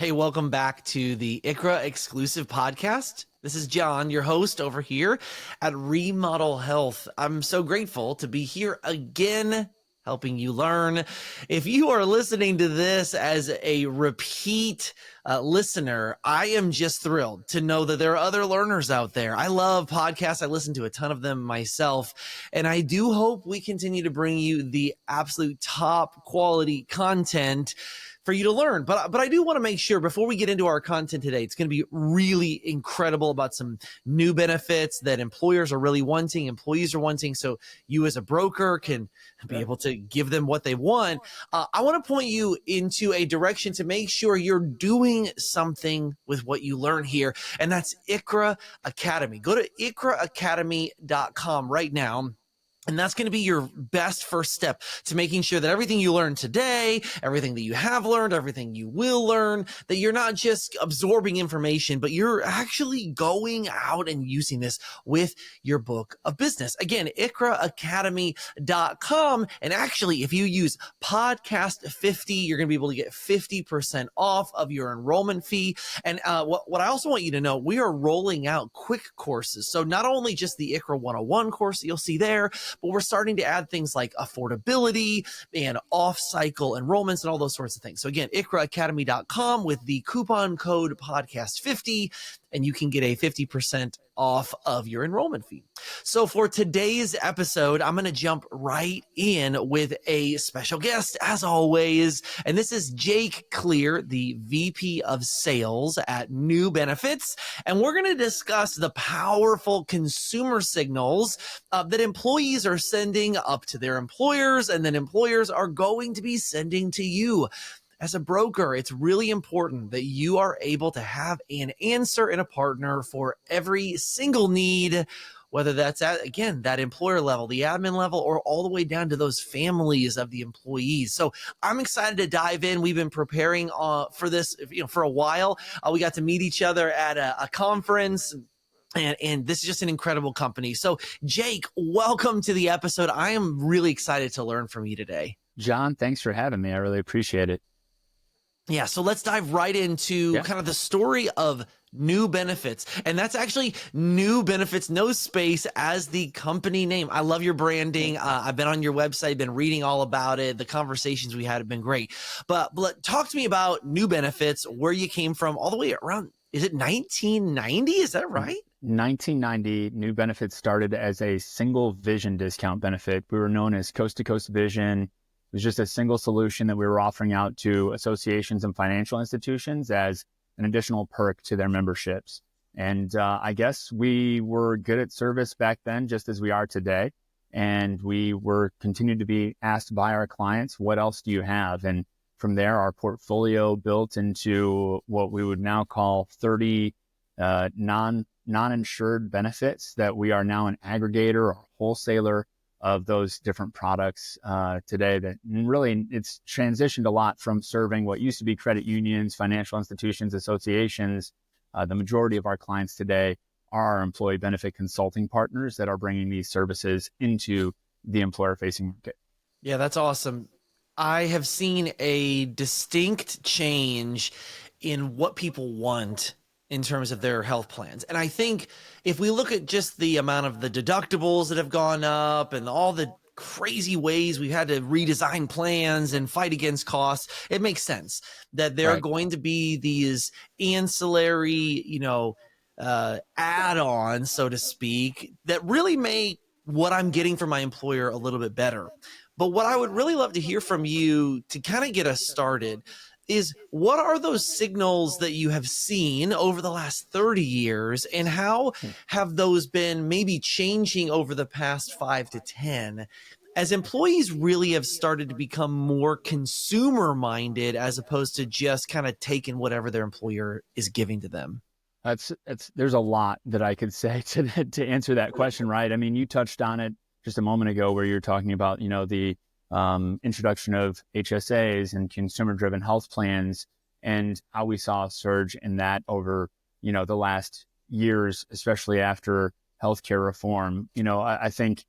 Hey, welcome back to the ICRA exclusive podcast. This is John, your host over here at Remodel Health. I'm so grateful to be here again, helping you learn. If you are listening to this as a repeat listener, I am just thrilled to know that there are other learners out there. I love podcasts. I listen to a ton of them myself, and I do hope we continue to bring you the absolute top quality content for you to learn. But I do want to make sure before we get into our content today, it's going to be really incredible about some new benefits that employers are really wanting, employees are wanting. So you as a broker can be able to give them what they want. I want to point you into a direction to make sure you're doing something with what you learn here. And that's ICRA Academy. Go to ICRAacademy.com right now. And that's going to be your best first step to making sure that everything you learn today, everything that you have learned, everything you will learn, that you're not just absorbing information, but you're actually going out and using this with your book of business. Again, ICRAacademy.com. And actually, if you use podcast 50, you're going to be able to get 50% off of your enrollment fee. And what I also want you to know, we are rolling out quick courses. So not only just the ICRA 101 course that you'll see there, but we're starting to add things like affordability and off-cycle enrollments and all those sorts of things. So again, ICRAacademy.com with the coupon code podcast50, and you can get a 50% off of your enrollment fee. So for today's episode, I'm going to jump right in with a special guest, as always. And this is Jake Clear, the VP of Sales at New Benefits. And we're going to discuss the powerful consumer signals that employees are sending up to their employers, and then employers are going to be sending to you. As a broker, it's really important that you are able to have an answer and a partner for every single need, whether that's at, again, that employer level, the admin level, or all the way down to those families of the employees. So I'm excited to dive in. We've been preparing for this, for a while. We got to meet each other at a conference. And this is just an incredible company. So Jake, welcome to the episode. I am really excited to learn from you today. John, thanks for having me. I really appreciate it. Yeah, so let's dive right into kind of the story of New Benefits. And that's actually New Benefits, no space, as the company name. I love your branding. I've been on your website, been reading all about it. The conversations we had have been great. But talk to me about New Benefits, where you came from all the way around, is it 1990? Is that right? 1990, New Benefits started as a single vision discount benefit. We were known as Coast to Coast Vision. It was just a single solution that we were offering out to associations and financial institutions as an additional perk to their memberships. And I guess we were good at service back then, just as we are today. And we were continued to be asked by our clients, what else do you have? And from there, our portfolio built into what we would now call 30 non-insured benefits that we are now an aggregator or wholesaler of those different products today. That really, it's transitioned a lot from serving what used to be credit unions, financial institutions, associations. The majority of our clients today are our employee benefit consulting partners that are bringing these services into the employer-facing market. Yeah, that's awesome. I have seen a distinct change in what people want in terms of their health plans. And I think if we look at just the amount of the deductibles that have gone up and all the crazy ways we've had to redesign plans and fight against costs, it makes sense that there are going to be these ancillary, add-ons, so to speak, that really make what I'm getting from my employer a little bit better. But what I would really love to hear from you to kind of get us started is, what are those signals that you have seen over the last 30 years, and how have those been maybe changing over the past 5 to 10 as employees really have started to become more consumer minded as opposed to just kind of taking whatever their employer is giving to them? There's a lot that I could say to answer that question, right? I mean, you touched on it just a moment ago where you're talking about, the introduction of HSAs and consumer-driven health plans, and how we saw a surge in that over, the last years, especially after healthcare reform. I think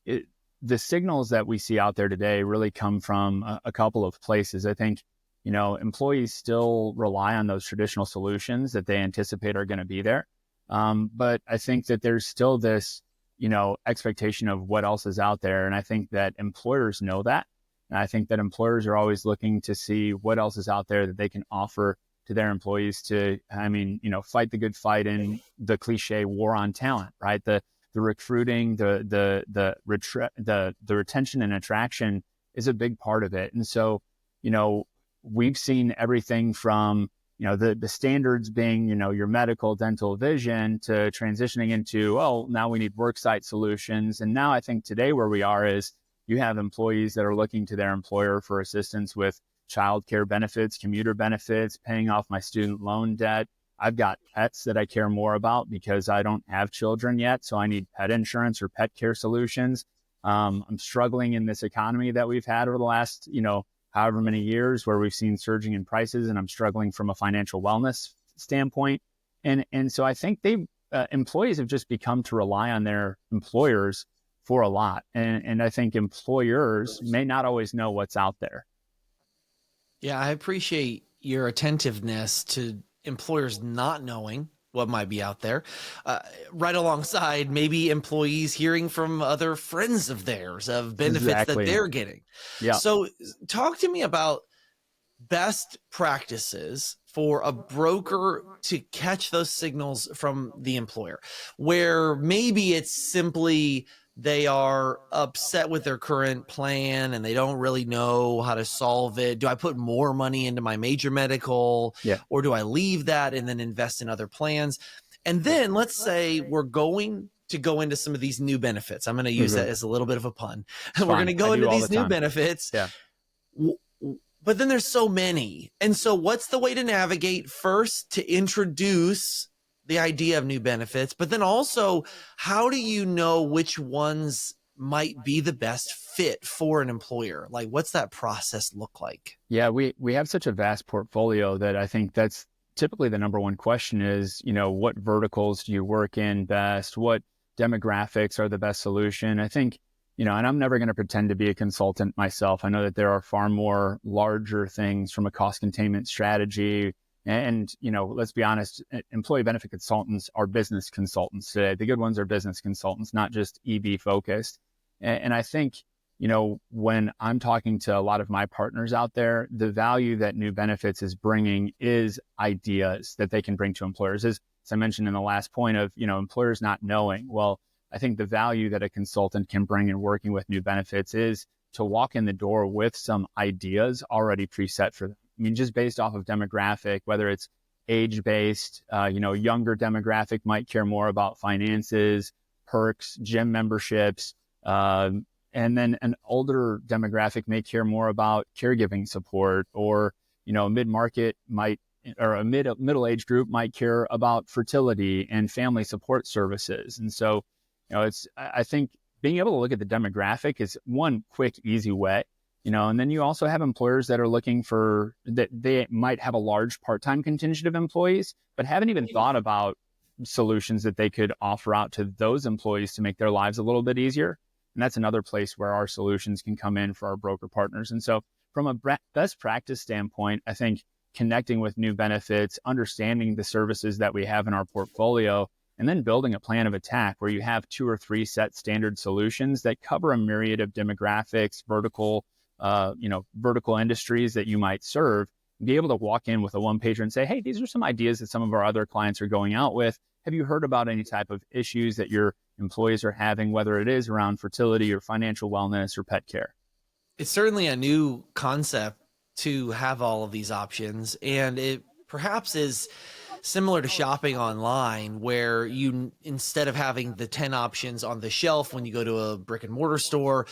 the signals that we see out there today really come from a couple of places. I think, employees still rely on those traditional solutions that they anticipate are going to be there. But I think that there's still this, expectation of what else is out there. And I think that employers know that. And I think that employers are always looking to see what else is out there that they can offer to their employees to, fight the good fight in the cliche war on talent, right? The recruiting, the retention and attraction is a big part of it. And so, we've seen everything from, the standards being, your medical, dental, vision, to transitioning into, now we need worksite solutions. And now I think today where we are is you have employees that are looking to their employer for assistance with childcare benefits, commuter benefits, paying off my student loan debt. I've got pets that I care more about because I don't have children yet. So I need pet insurance or pet care solutions. I'm struggling in this economy that we've had over the last, however many years, where we've seen surging in prices, and I'm struggling from a financial wellness standpoint. And so I think employees have just become to rely on their employers for a lot. And I think employers may not always know what's out there. Yeah, I appreciate your attentiveness to employers not knowing what might be out there, right alongside maybe employees hearing from other friends of theirs of benefits that they're getting. Yeah. So talk to me about best practices for a broker to catch those signals from the employer, where maybe it's simply they are upset with their current plan and they don't really know how to solve it. Do I put more money into my major medical, or do I leave that and then invest in other plans? And then let's say we're going to go into some of these new benefits. I'm going to use that as a little bit of a pun. We're going to go into these new benefits. Yeah. But then there's so many. And so what's the way to navigate first to introduce the idea of new benefits, but then also how do you know which ones might be the best fit for an employer? Like, what's that process look like? Yeah, we have such a vast portfolio that I think that's typically the number one question is, what verticals do you work in best? What demographics are the best solution? I think, and I'm never going to pretend to be a consultant myself. I know that there are far more larger things from a cost containment strategy. And, let's be honest, employee benefit consultants are business consultants today. The good ones are business consultants, not just EB focused. And I think, when I'm talking to a lot of my partners out there, the value that new benefits is bringing is ideas that they can bring to employers. As I mentioned in the last point of, employers not knowing. Well, I think the value that a consultant can bring in working with new benefits is to walk in the door with some ideas already preset for them. I mean, just based off of demographic, whether it's age-based, younger demographic might care more about finances, perks, gym memberships, and then an older demographic may care more about caregiving support, or, a mid-market or a middle-age group might care about fertility and family support services. And so, I think being able to look at the demographic is one quick, easy way. And then you also have employers that are looking for that they might have a large part-time contingent of employees, but haven't even thought about solutions that they could offer out to those employees to make their lives a little bit easier. And that's another place where our solutions can come in for our broker partners. And so from a best practice standpoint, I think connecting with new benefits, understanding the services that we have in our portfolio, and then building a plan of attack where you have 2 or 3 set standard solutions that cover a myriad of demographics, vertical industries that you might serve, be able to walk in with a one-pager and say, hey, these are some ideas that some of our other clients are going out with. Have you heard about any type of issues that your employees are having, whether it is around fertility or financial wellness or pet care? It's certainly a new concept to have all of these options. And it perhaps is similar to shopping online, where you, instead of having the 10 options on the shelf when you go to a brick and mortar store,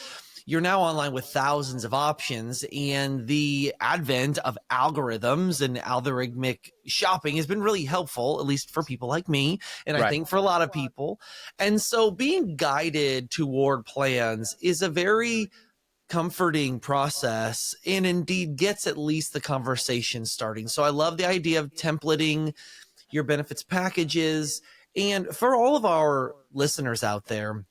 you're now online with thousands of options. And the advent of algorithms and algorithmic shopping has been really helpful, at least for people like me, and I think for a lot of people. And so being guided toward plans is a very comforting process, and indeed gets at least the conversation starting. So I love the idea of templating your benefits packages. And for all of our listeners out there,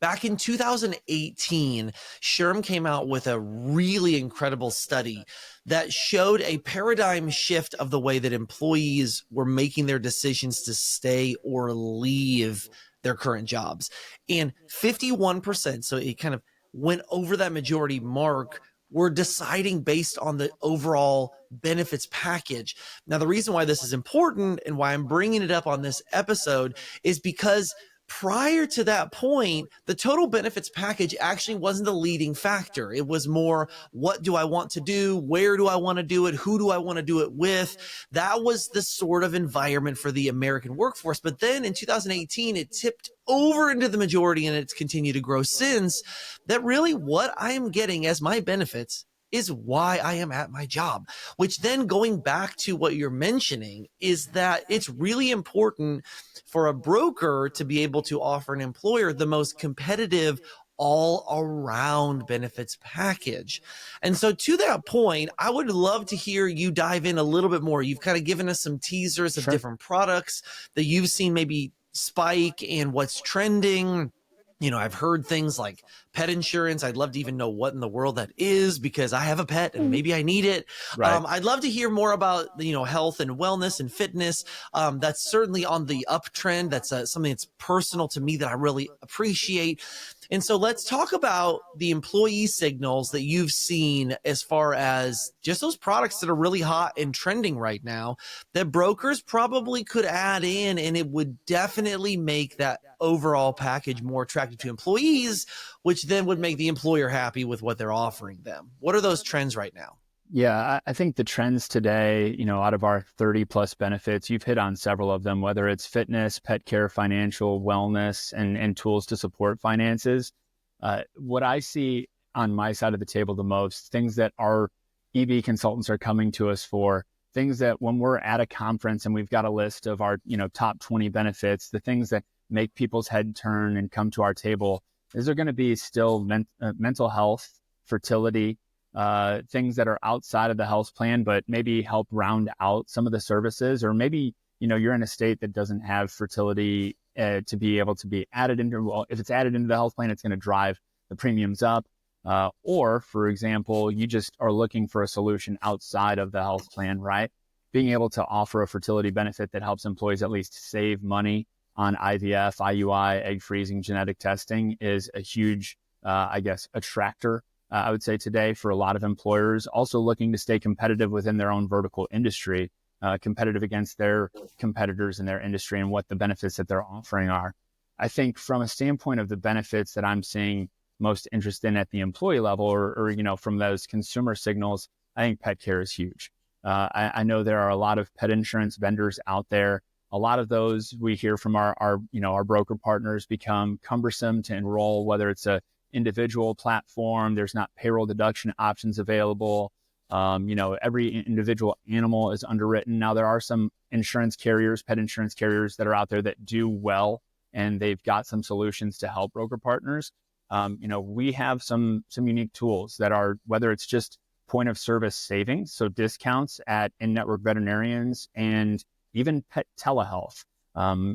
Back in 2018, SHRM came out with a really incredible study that showed a paradigm shift of the way that employees were making their decisions to stay or leave their current jobs. And 51%, so it kind of went over that majority mark, were deciding based on the overall benefits package. Now, the reason why this is important and why I'm bringing it up on this episode is because prior to that point, the total benefits package actually wasn't the leading factor. It was more, what do I want to do? Where do I want to do it? Who do I want to do it with? That was the sort of environment for the American workforce. But then in 2018, it tipped over into the majority, and it's continued to grow since, that really what I am getting as my benefits is why I am at my job. Which then, going back to what you're mentioning, is that it's really important for a broker to be able to offer an employer the most competitive all around benefits package. And so to that point, I would love to hear you dive in a little bit more. You've kind of given us some teasers of Sure. different products that you've seen maybe spike and what's trending. You know, I've heard things like pet insurance. I'd love to even know what in the world that is, because I have a pet and maybe I need it. Right. I'd love to hear more about, health and wellness and fitness. That's certainly on the uptrend. That's something that's personal to me that I really appreciate. And so let's talk about the employee signals that you've seen as far as just those products that are really hot and trending right now that brokers probably could add in, and it would definitely make that overall package more attractive to employees, which then would make the employer happy with what they're offering them. What are those trends right now? Yeah, I think the trends today, out of our 30 plus benefits, you've hit on several of them, whether it's fitness, pet care, financial wellness, and tools to support finances. What I see on my side of the table the most, things that our EB consultants are coming to us for, things that when we're at a conference and we've got a list of our, top 20 benefits, the things that make people's head turn and come to our table, is there going to be still mental health, fertility, things that are outside of the health plan, but maybe help round out some of the services, or maybe, you're in a state that doesn't have fertility to be able to be added into, well, if it's added into the health plan, it's going to drive the premiums up. Or for example, you just are looking for a solution outside of the health plan, right? Being able to offer a fertility benefit that helps employees at least save money on IVF, IUI, egg freezing, genetic testing is a huge, attractor. I would say today for a lot of employers, also looking to stay competitive within their own vertical industry, competitive against their competitors in their industry and what the benefits that they're offering are. I think from a standpoint of the benefits that I'm seeing most interest in at the employee level, or from those consumer signals, I think pet care is huge. I know there are a lot of pet insurance vendors out there. A lot of those we hear from our broker partners become cumbersome to enroll, whether it's a individual platform, there's not payroll deduction options available. Every individual animal is underwritten. Now, there are some insurance carriers, pet insurance carriers that are out there that do well, and they've got some solutions to help broker partners. We have some unique tools that are, whether it's just point of service savings, so discounts at in-network veterinarians, and even pet telehealth.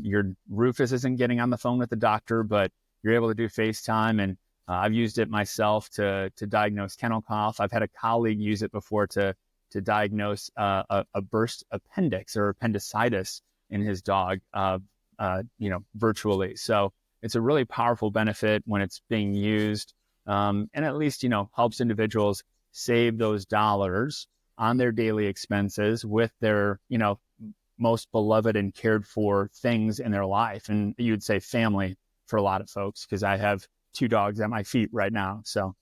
Your Rufus isn't getting on the phone with the doctor, but you're able to do FaceTime, and I've used it myself to diagnose kennel cough. I've had a colleague use it before to diagnose a burst appendix or appendicitis in his dog, virtually. So it's a really powerful benefit when it's being used, and at least, helps individuals save those dollars on their daily expenses with their, most beloved and cared for things in their life. And you'd say family for a lot of folks, because I have 2 dogs at my feet right now. So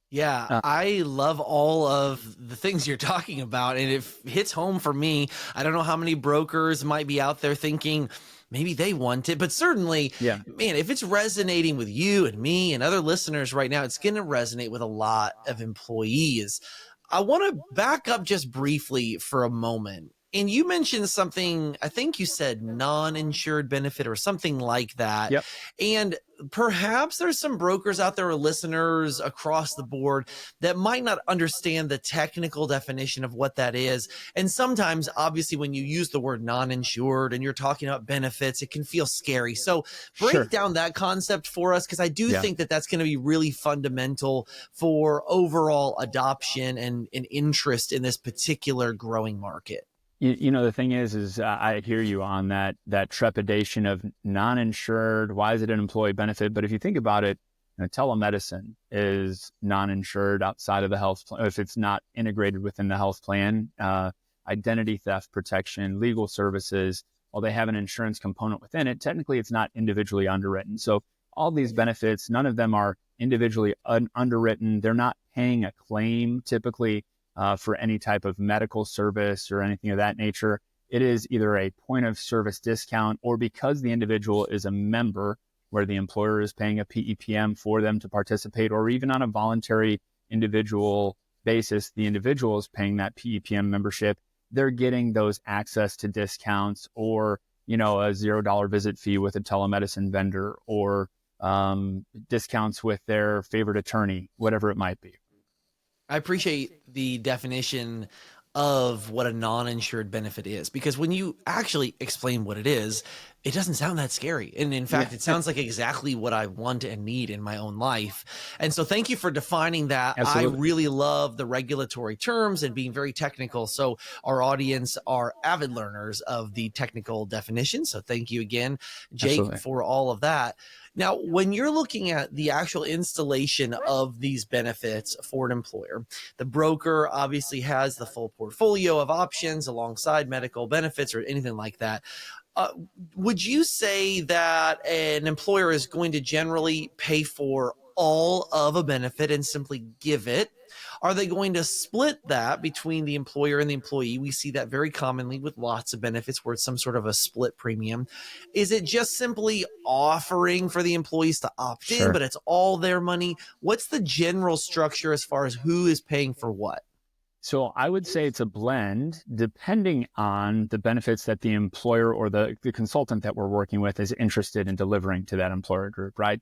yeah, I love all of the things you're talking about, and it hits home for me. I don't know how many brokers might be out there thinking maybe they want it, but certainly, yeah, man, if it's resonating with you and me and other listeners right now, it's going to resonate with a lot of employees. I want to back up just briefly for a moment And you mentioned something, I think you said non-insured benefit or something like that. Yep, And perhaps there's some brokers out there or listeners across the board that might not understand the technical definition of what that is. And sometimes, obviously, when you use the word non-insured and you're talking about benefits, it can feel scary. So break sure. down that concept for us, because I do Yeah. think that that's going to be really fundamental for overall adoption and interest in this particular growing market. The thing is I hear you on that trepidation of non-insured. Why is it an employee benefit? But if you think about it, telemedicine is non-insured outside of the health plan if it's not integrated within the health plan. Identity theft protection, legal services, while they have an insurance component within it, technically it's not individually underwritten. So all these benefits, none of them are individually underwritten. They're not paying a claim typically for any type of medical service or anything of that nature. It is either a point of service discount, or because the individual is a member where the employer is paying a PEPM for them to participate, or even on a voluntary individual basis, the individual is paying that PEPM membership. They're getting those access to discounts, or a $0 visit fee with a telemedicine vendor, or discounts with their favorite attorney, whatever it might be. I appreciate the definition of what a non-insured benefit is, because when you actually explain what it is, it doesn't sound that scary. And in Yeah, fact, it sounds like exactly what I want and need in my own life. And so thank you for defining that. I absolutely. really love the regulatory terms and being very technical. So our audience are avid learners of the technical definition. So thank you again, Jake, Absolutely. for all of that. Now, when you're looking at the actual installation of these benefits for an employer, the broker obviously has the full portfolio of options alongside medical benefits or anything like that. Uh, would you say that an employer is going to generally pay for all of a benefit and simply give it? Are they going to split that between the employer and the employee? We see that very commonly with lots of benefits where it's some sort of a split premium. Is it just simply offering for the employees to opt in, Sure. but it's all their money? What's the general structure as far as who is paying for what? So I would say it's a blend depending on the benefits that the employer or the consultant that we're working with is interested in delivering to that employer group, right?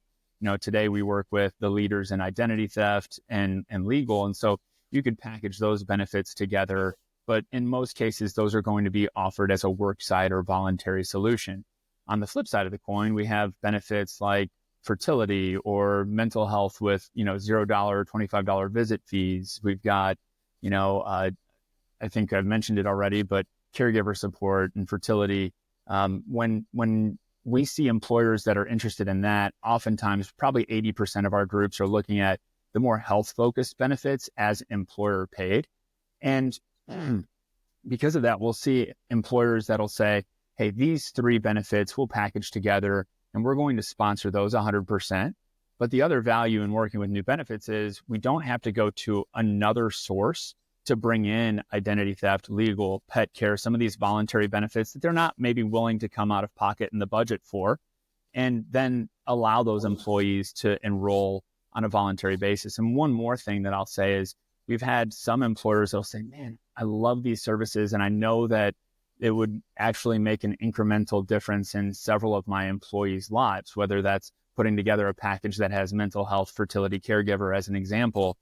Today we work with the leaders in identity theft and legal. And so you could package those benefits together. But in most cases, those are going to be offered as a worksite or voluntary solution. On the flip side of the coin, we have benefits like fertility or mental health with, $0, $25 visit fees. We've got I think I've mentioned it already, but caregiver support and fertility. When we see employers that are interested in that, oftentimes probably 80% of our groups are looking at the more health-focused benefits as employer paid. And because of that, we'll see employers that'll say, hey, these three benefits we'll package together and we're going to sponsor those 100%. But the other value in working with new benefits is we don't have to go to another source to bring in identity theft, legal, pet care, some of these voluntary benefits that they're not maybe willing to come out of pocket in the budget for, and then allow those employees to enroll on a voluntary basis. And one more thing that I'll say is we've had some employers that'll say, man, I love these services and I know that it would actually make an incremental difference in several of my employees' lives, whether that's putting together a package that has mental health, fertility, caregiver as an example.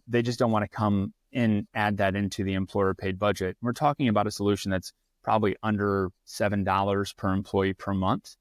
They just don't want to come in, add that into the employer paid budget. We're talking about a solution that's probably under $7 per employee per month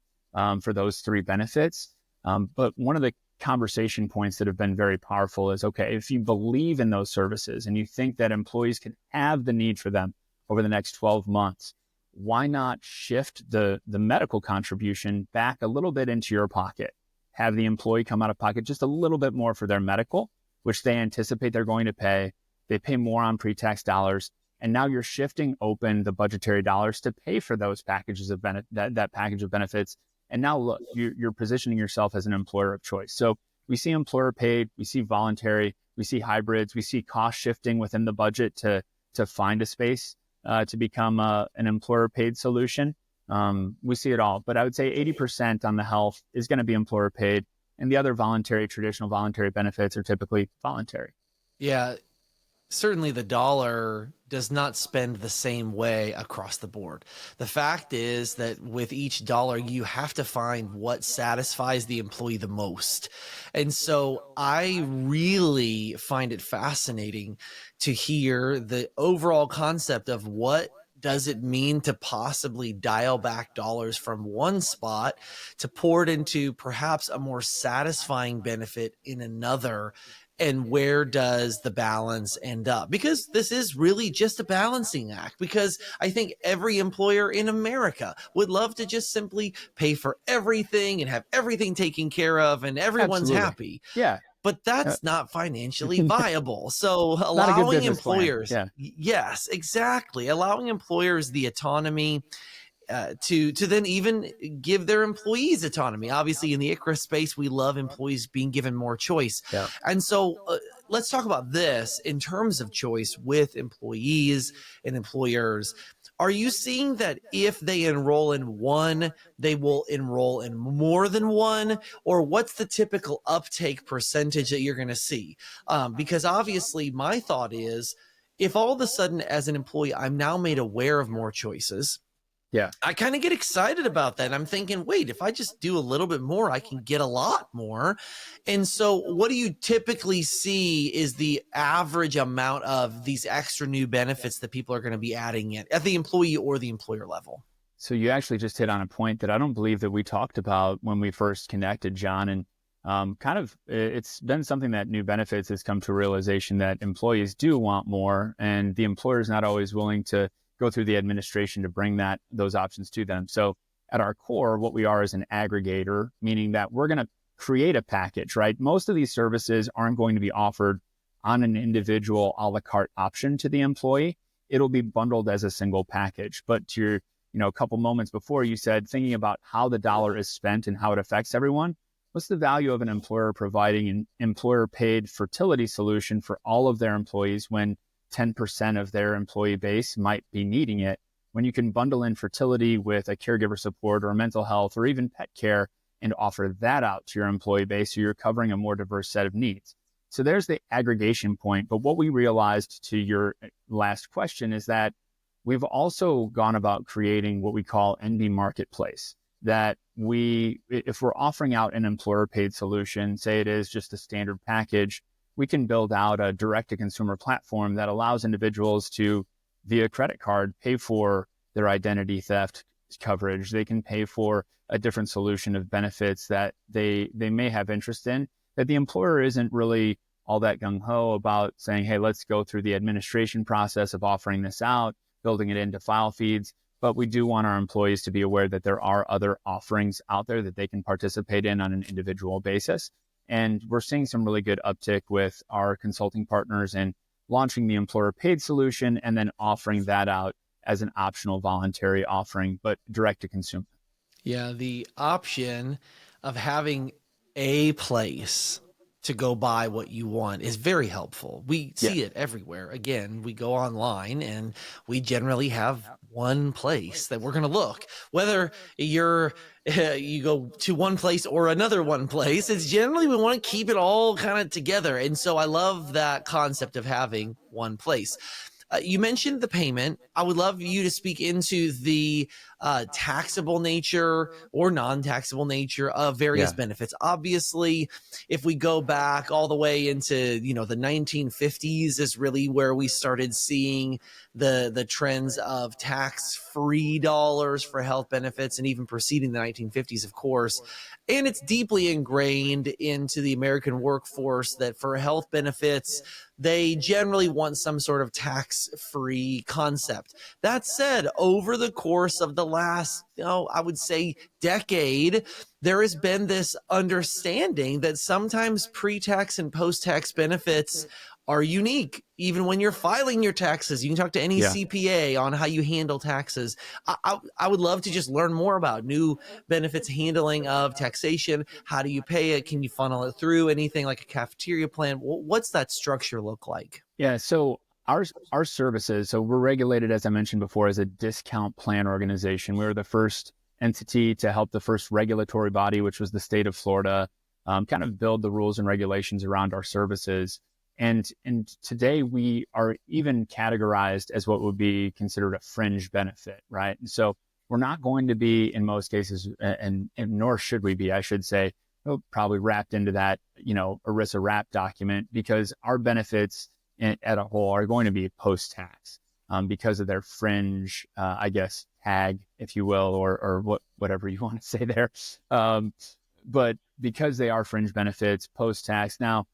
for those three benefits. But one of the conversation points that have been very powerful is, okay, if you believe in those services and you think that employees can have the need for them over the next 12 months, why not shift the medical contribution back a little bit into your pocket? Have the employee come out of pocket just a little bit more for their medical, which they anticipate they're going to pay. They pay more on pre-tax dollars. And now you're shifting open the budgetary dollars to pay for those packages of that package of benefits. And now look, you're positioning yourself as an employer of choice. So we see employer paid, we see voluntary, we see hybrids, we see cost shifting within the budget to find a space to become an employer paid solution. We see it all, but I would say 80% on the health is going to be employer paid, and the other traditional voluntary benefits are typically voluntary. Yeah. certainly the dollar does not spend the same way across the board. The fact is that with each dollar, you have to find what satisfies the employee the most. And so I really find it fascinating to hear the overall concept of what does it mean to possibly dial back dollars from one spot to pour it into perhaps a more satisfying benefit in another, and where does the balance end up? Because this is really just a balancing act. Because I think every employer in America would love to just simply pay for everything and have everything taken care of and everyone's Absolutely. happy. Yeah. But Uh, that's not financially viable. So Not a good allowing business plan. employers, Yeah. yes, exactly, allowing employers the autonomy to then even give their employees autonomy. Obviously, in the ICRA space, we love employees being given more choice. Yeah. And so let's talk about this in terms of choice with employees and employers. Are you seeing that if they enroll in one, they will enroll in more than one? Or what's the typical uptake percentage that you're going to see? Because obviously, my thought is if all of a sudden, as an employee, I'm now made aware of more choices, Yeah. I kind of get excited about that. I'm thinking, wait, if I just do a little bit more, I can get a lot more. And so, what do you typically see is the average amount of these extra new benefits that people are going to be adding in at the employee or the employer level? So you actually just hit on a point that I don't believe that we talked about when we first connected, John. And it's been something that new benefits has come to a realization that employees do want more, and the employer is not always willing to go through the administration to bring those options to them. So at our core, what we are is an aggregator, meaning that we're going to create a package, right? Most of these services aren't going to be offered on an individual a la carte option to the employee. It'll be bundled as a single package. But to your, a couple moments before, you said thinking about how the dollar is spent and how it affects everyone. What's the value of an employer providing an employer paid fertility solution for all of their employees when 10% of their employee base might be needing it, when you can bundle in fertility with a caregiver support or mental health or even pet care and offer that out to your employee base, so you're covering a more diverse set of needs. So there's the aggregation point. But what we realized, to your last question, is that we've also gone about creating what we call NB Marketplace. That if we're offering out an employer paid solution, say it is just a standard package, we can build out a direct-to-consumer platform that allows individuals to, via credit card, pay for their identity theft coverage. They can pay for a different solution of benefits that they may have interest in, that the employer isn't really all that gung-ho about saying, hey, let's go through the administration process of offering this out, building it into file feeds. But we do want our employees to be aware that there are other offerings out there that they can participate in on an individual basis. And we're seeing some really good uptick with our consulting partners in launching the employer paid solution and then offering that out as an optional voluntary offering, but direct to consumer. Yeah, the option of having a place to go buy what you want is very helpful. We Yeah. see it everywhere. Again, we go online and we generally have one place that we're going to look. Whether you go to one place or another one place, it's generally we want to keep it all kind of together. And so I love that concept of having one place. You mentioned the payment. I would love you to speak into the taxable nature or non-taxable nature of various Yeah. benefits. Obviously, if we go back all the way into the 1950s is really where we started seeing the trends of tax-free dollars for health benefits, and even preceding the 1950s, of course. And it's deeply ingrained into the American workforce that for health benefits, they generally want some sort of tax-free concept. That said, over the course of the last, I would say decade, there has been this understanding that sometimes pre-tax and post-tax benefits are unique. Even when you're filing your taxes, you can talk to any Yeah. CPA on how you handle taxes. I would love to just learn more about new benefits handling of taxation. How do you pay it? Can you funnel it through anything like a cafeteria plan? What's that structure look like? Yeah. So our services, so we're regulated, as I mentioned before, as a discount plan organization. We were the first entity to help the first regulatory body, which was the state of Florida, kind of build the rules and regulations around our services. And today we are even categorized as what would be considered a fringe benefit, right? And so we're not going to be, in most cases, and nor should we be, I should say, probably wrapped into that, ERISA wrap document, because our benefits at a whole are going to be post-tax because of their fringe, I guess, tag, if you will, or whatever you want to say there. But because they are fringe benefits post-tax, now,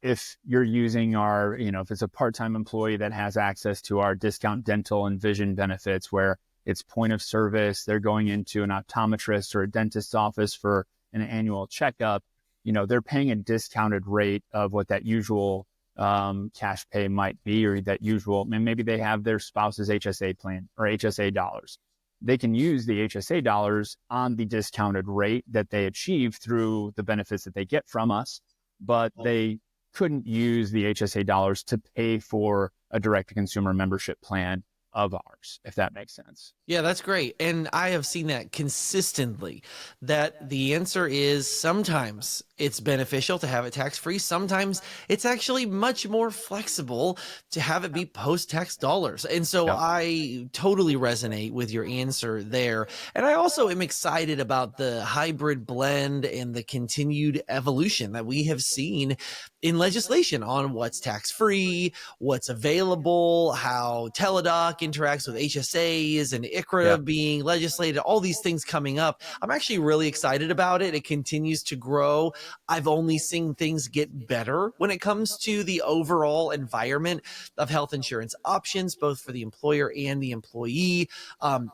if you're using our, if it's a part-time employee that has access to our discount dental and vision benefits, where it's point of service, they're going into an optometrist or a dentist's office for an annual checkup, they're paying a discounted rate of what that usual cash pay might be, or that usual, and maybe they have their spouse's HSA plan or HSA dollars. They can use the HSA dollars on the discounted rate that they achieve through the benefits that they get from us, but they couldn't use the HSA dollars to pay for a direct-to-consumer membership plan of ours, if that makes sense. Yeah, that's great. And I have seen that consistently, that the answer is sometimes it's beneficial to have it tax-free. Sometimes it's actually much more flexible to have it be post-tax dollars. And so I totally resonate with your answer there. And I also am excited about the hybrid blend and the continued evolution that we have seen in legislation on what's tax-free, what's available, how Teladoc interacts with HSAs and ICRA being legislated, all these things coming up. I'm actually really excited about it. It continues to grow. I've only seen things get better when it comes to the overall environment of health insurance options, both for the employer and the employee.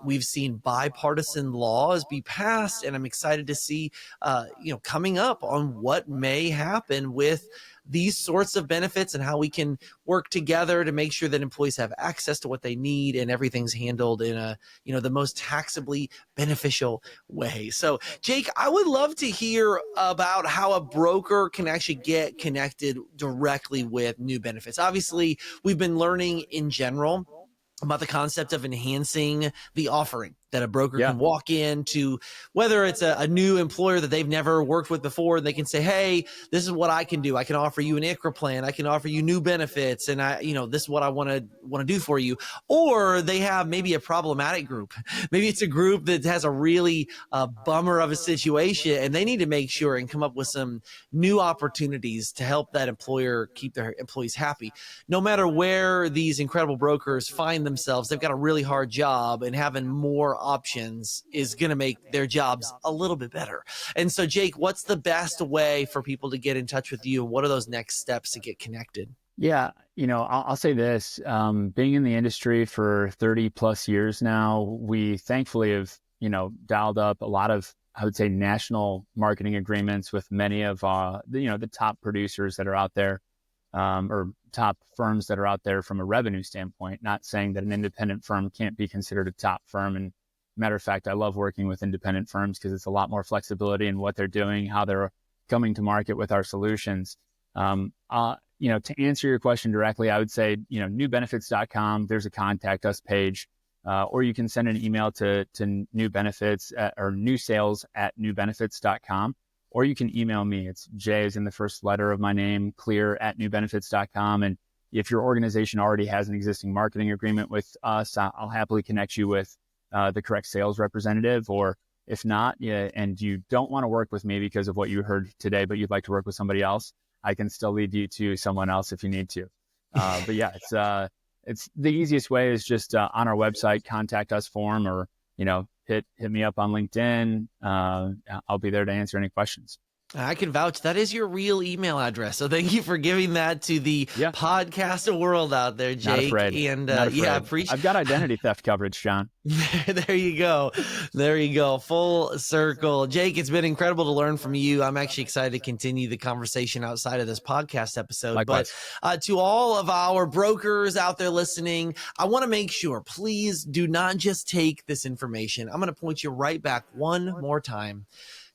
We've seen bipartisan laws be passed, and I'm excited to see, coming up on what may happen with these sorts of benefits and how we can work together to make sure that employees have access to what they need and everything's handled in a, the most taxably beneficial way. So, Jake, I would love to hear about how a broker can actually get connected directly with new benefits. Obviously, we've been learning in general about the concept of enhancing the offering that a broker can walk into, whether it's a new employer that they've never worked with before, and they can say, hey, this is what I can do. I can offer you an ICRA plan. I can offer you new benefits. And this is what I want to do for you. Or they have maybe a problematic group. Maybe it's a group that has a really bummer of a situation, and they need to make sure and come up with some new opportunities to help that employer keep their employees happy. No matter where these incredible brokers find themselves, they've got a really hard job, and having more options is going to make their jobs a little bit better. And so, Jake, what's the best way for people to get in touch with you? What are those next steps to get connected? Yeah, I'll say this, being in the industry for 30 plus years now, we thankfully have, dialed up a lot of, I would say, national marketing agreements with many of, the top producers that are out there, or top firms that are out there from a revenue standpoint. Not saying that an independent firm can't be considered a top firm. And matter of fact, I love working with independent firms because it's a lot more flexibility in what they're doing, how they're coming to market with our solutions. To answer your question directly, I would say, newbenefits.com, there's a contact us page, or you can send an email to new benefits or new sales at newbenefits.com, or you can email me. It's J as in the first letter of my name, clear at newbenefits.com. And if your organization already has an existing marketing agreement with us, I'll happily connect you with the correct sales representative. Or if not, and you don't want to work with me because of what you heard today, but you'd like to work with somebody else, I can still lead you to someone else if you need to. But yeah, it's the easiest way is just on our website, contact us form, or, hit me up on LinkedIn. I'll be there to answer any questions. I can vouch that is your real email address. So thank you for giving that to the podcast world out there, Jake. Not afraid. And Not afraid. appreciate. I've got identity theft coverage, John. There you go. There you go. Full circle. Jake, it's been incredible to learn from you. I'm actually excited to continue the conversation outside of this podcast episode. Likewise. But to all of our brokers out there listening, I want to make sure, please do not just take this information. I'm going to point you right back one more time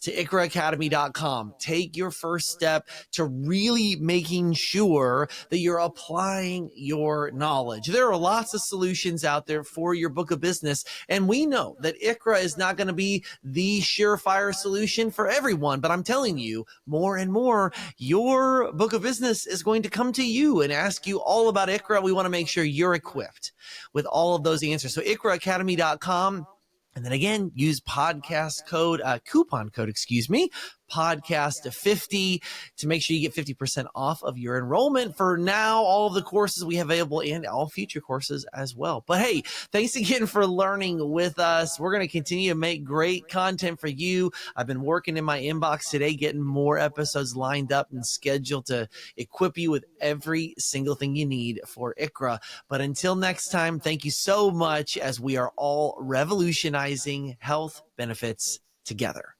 to ikraacademy.com. Take your first step to really making sure that you're applying your knowledge. There are lots of solutions out there for your book of business, and we know that ICRA is not going to be the surefire solution for everyone, but I'm telling you, more and more, your book of business is going to come to you and ask you all about ICRA. We want to make sure you're equipped with all of those answers. So ikraacademy.com. And then again, use coupon code, podcast 50 to make sure you get 50% off of your enrollment for now, all of the courses we have available and all future courses as well. But hey, thanks again for learning with us. We're going to continue to make great content for you. I've been working in my inbox today, getting more episodes lined up and scheduled to equip you with every single thing you need for ICRA. But until next time, thank you so much as we are all revolutionizing health benefits together.